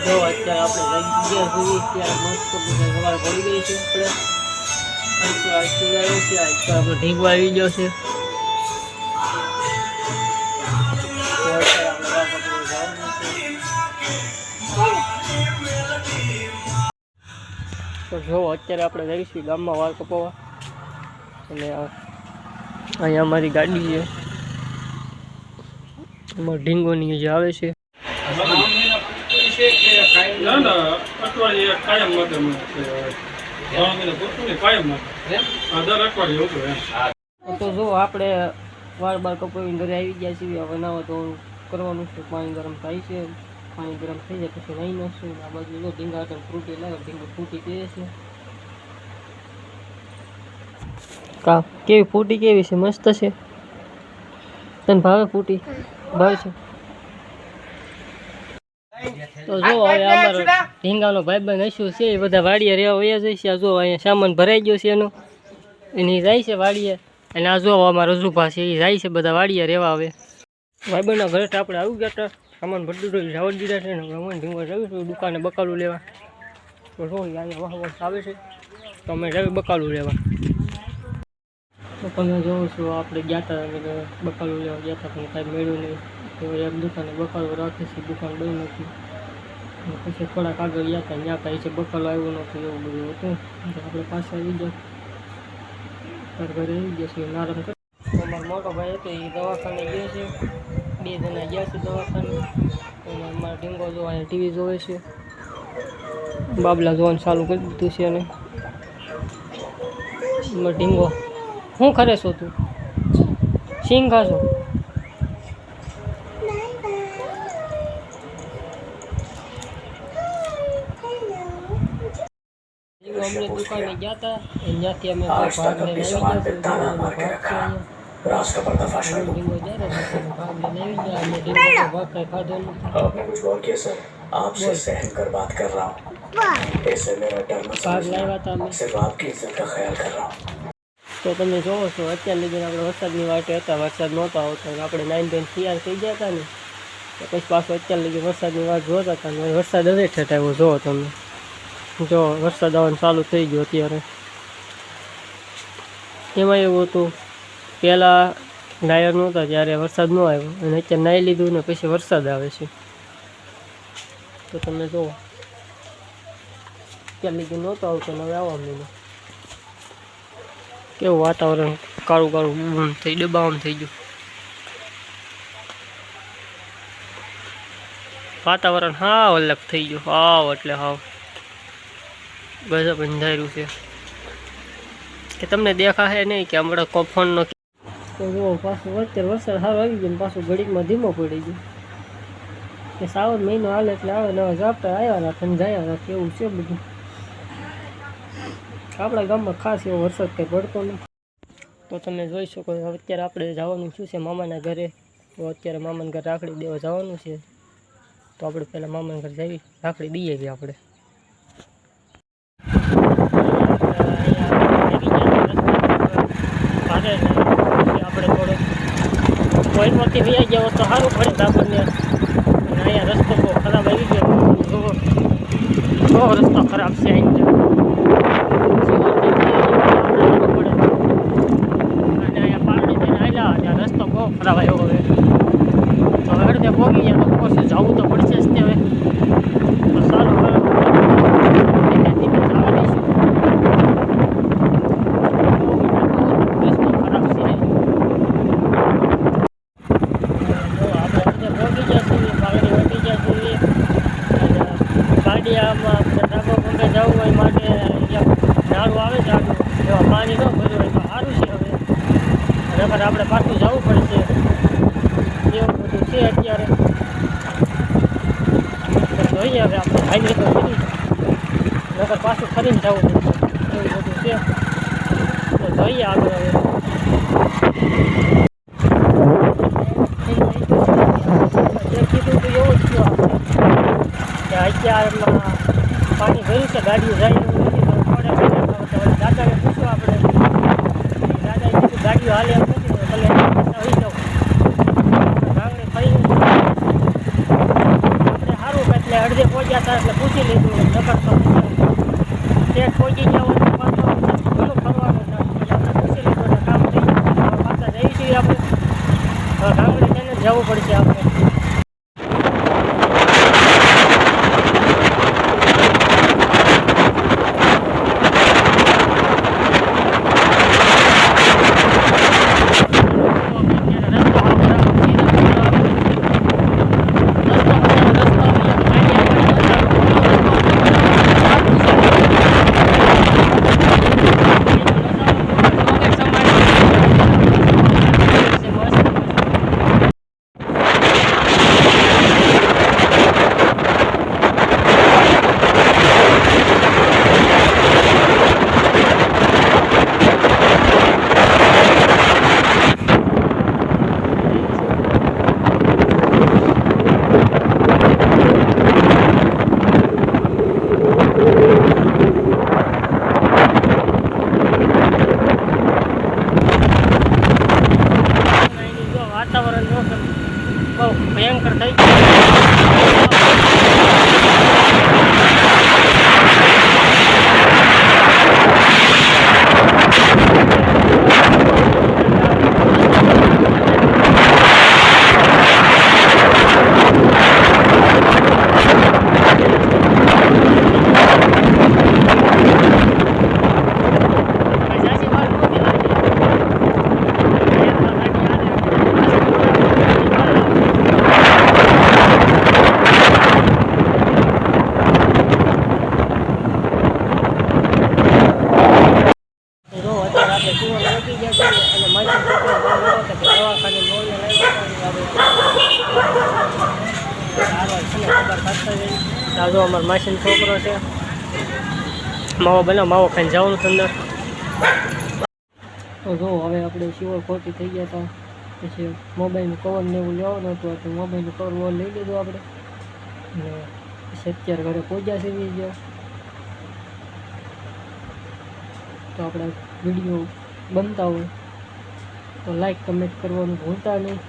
જો અત્યારે આપણે જગ્યા જોઈએ ત્યારે મસ્ત સવાર પડી ગઈ છે. આપણે ઢીંગો આવી ગયો છે. તો જો અત્યારે આપણે જઈશું ગામમાં વાળ કપાવવા અને અહીંયા અમારી ગાડી છે એમાં ઢીંગોની જે આવે છે. તો જો આપણે વાળ બાર કપાવીને ઘરે આવી ગયા છીએ. હવે નાવા તો કરવાનું છે. પાણી ગરમ થાય છે. પાણી ગરમ થઈ જાય પછી નહીં નાખશું. આ બાજુ જો ઢીંગા ફ્રૂટી લાગે ઢીંગો ફૂટી પીએ છે. કા કેવી ફૂટી કેવી છે? મસ્ત છે. તને ભાવે ફૂટી? ભાવે છે. તો જો હવે અમારો ઢીંગાનો ભાઈબંધ હસ્યું છે એ બધા વાડીએ રહેવા વયા જાય છે. જો અહીંયા સામાન ભરાઈ ગયો છે એનો એની જાય છે વાડીએ. અને આ જો અમારા રજુભા છે એ જાય છે બધા વાડીએ રહેવા. હવે ભાઈબંધના ઘરે આપણે આવી ગયા હતા. સામાન ભરતું જવા દીધા છે ને અમે ઢીંગો જઈશું દુકાને બકાલું લેવા. તો જો અહીંયા વાહ આવે છે તો અમે જવી બકાલું લેવા. તો તમે જોવો છો આપણે ગયા હતા બકાલું લેવા ગયા હતા પણ કાંઈ મળ્યું નહીં. તો એક દુકાને બકાલો રાખે છે. દુકાન બંધ નથી. પછી થોડાક આગળ ગયા હતા ત્યાં કાંઈ છે બકાલો આવ્યો નથી એવું બધું હતું. આપણે પાછા આવી ગયા તાર ઘરે આવી ગયા છીએ આરામ કરી. અમારો મોટો ભાઈ હતો એ દવાખાને ગયો છે. 2 જણા ગયા છે દવાખાને. અમારા ઢીંગો જો અહીંયા ટીવી જોવે છે. બાબલા જોવાનું ચાલુ કરી દીધું છે. અને અમારો ઢીંગો શું કરે છો તું? સિંગ ખાશો? અમને દુકાને ગયા હતા ત્યાંથી અમે ભાગ લઈને આવી ગયા. તો તમે જોવો છો અત્યારે લગીને આપણે વરસાદની વાટે હતા. વરસાદ નહોતો આવતો આપણે 9 ધોઈને તૈયાર થઈ ગયા હતા ને તો પછી પાછો અત્યારે લગી વરસાદની વાત જોતા હતા ને વરસાદ હવે ઠેઠ આવ્યો. જોવો તમે જો વરસાદ આવવાનું ચાલુ થઈ ગયો અત્યારે. એમાં એવું હતું પહેલાં નાયર નહોતા ત્યારે વરસાદ ન આવ્યો અને અત્યારે નાહી લીધું ને પછી વરસાદ આવે છે. તો તમે જુઓ અત્યારે લીધું નહોતો આવતો ને હવે આવવા માંડ્યો. કેવું વાતાવરણ કાળું કાળું થઈ ડબ્બામાં થઈ ગયું. વાતાવરણ હાવ અલગ થઈ ગયું. હાવ એટલે હાવ ગજબ અંધાર્યું છે કે તમને દેખાશે નહીં કે હમણાં કોફોનનો. તો જુઓ પાછું અત્યારે વરસાદ સારો આવી ગયો ને પાછું ઘડીકમાં ધીમો પડી ગયો કે શ્રાવણ મહિનો હાલે એટલે આવે નવા ઝાપટા આવ્યા રાખે ને જાય રાખે એવું છે બધું. આપણા ગામમાં ખાસ એવો વરસાદ કંઈ પડતો નથી. તો તમે જોઈ શકો અત્યારે આપણે જવાનું શું છે મામાના ઘરે. તો અત્યારે મામાના ઘરે રાખડી દેવા જવાનું છે. તો આપણે પહેલાં મામાના ઘરે જઈ રાખડી દઈએ છીએ આપણે. આપણે થોડો પોઈન્ટમાંથી વહી ગયા તો સારું પડે આપણને. અને અહીંયા રસ્તો બહુ ખરાબ આવી ગયો. બહુ રસ્તો ખરાબ છે અહીંયા. અને અહીંયા પાણી થઈને આવ્યા ત્યાં રસ્તો બહુ ખરાબ આવ્યો. હવે અડધે પહોંચી ગયા તો પછી જવું તો પડશે જ તે. હવે તો સારું આમાં ડાબો પગે જવું હોય માટે નાળું આવે છે આગળ એવા પાણી ન ભર્યું હોય તો સારું છે. હવે નકર આપણે પાછું જવું પડશે એવું બધું છે અત્યારે. જોઈએ હવે આપણે હાઈવે તો કરી નકર પાછું ફરીને જવું પડશે એવું બધું છે. તો જોઈએ આગળ હવે કીધું તો એવું જ થયું આપણે અત્યારમાં પાણી ભર્યું છે. ગાડીઓ જાય એવું નથી. દાદાને પૂછ્યું આપણે. દાદાએ કીધું ગાડીઓ હાલે એમ નથી. ભલે હોઈ જાઉં ગામડે ફરી આપણે સારું કંઈક એટલે અડધે પહોંચ્યા હતા એટલે પૂછી લીધું નકર તો ઠેઠ પહોંચી ગયા હોય તો પાછો ઘણું ફરવાનું થાય એટલે આપણે પૂછી લીધું એટલે કામ થઈ ગયું. પાછા જઈ છીએ આપણે ગાંગડી થઈને જવું પડશે આપણે. વાતાવરણ જો બહુ ભયંકર થઈ જો અમારો માસીનો છોકરો છે માવો બનાવ માવો ખાઈને જવાનું અંદર. તો જો હવે આપણે શિવર ખોટી થઈ ગયા હતા પછી મોબાઈલનું કવર ને એવું લેવાનું હતું એટલે મોબાઈલનું કવર વોર લઈ લીધું આપણે અને પછી અત્યારે ઘરે પહોંચ્યા સીવી ગયા. તો આપણા વિડીયો બનતા હોય તો લાઈક કમેન્ટ કરવાનું ભૂલતા નહીં.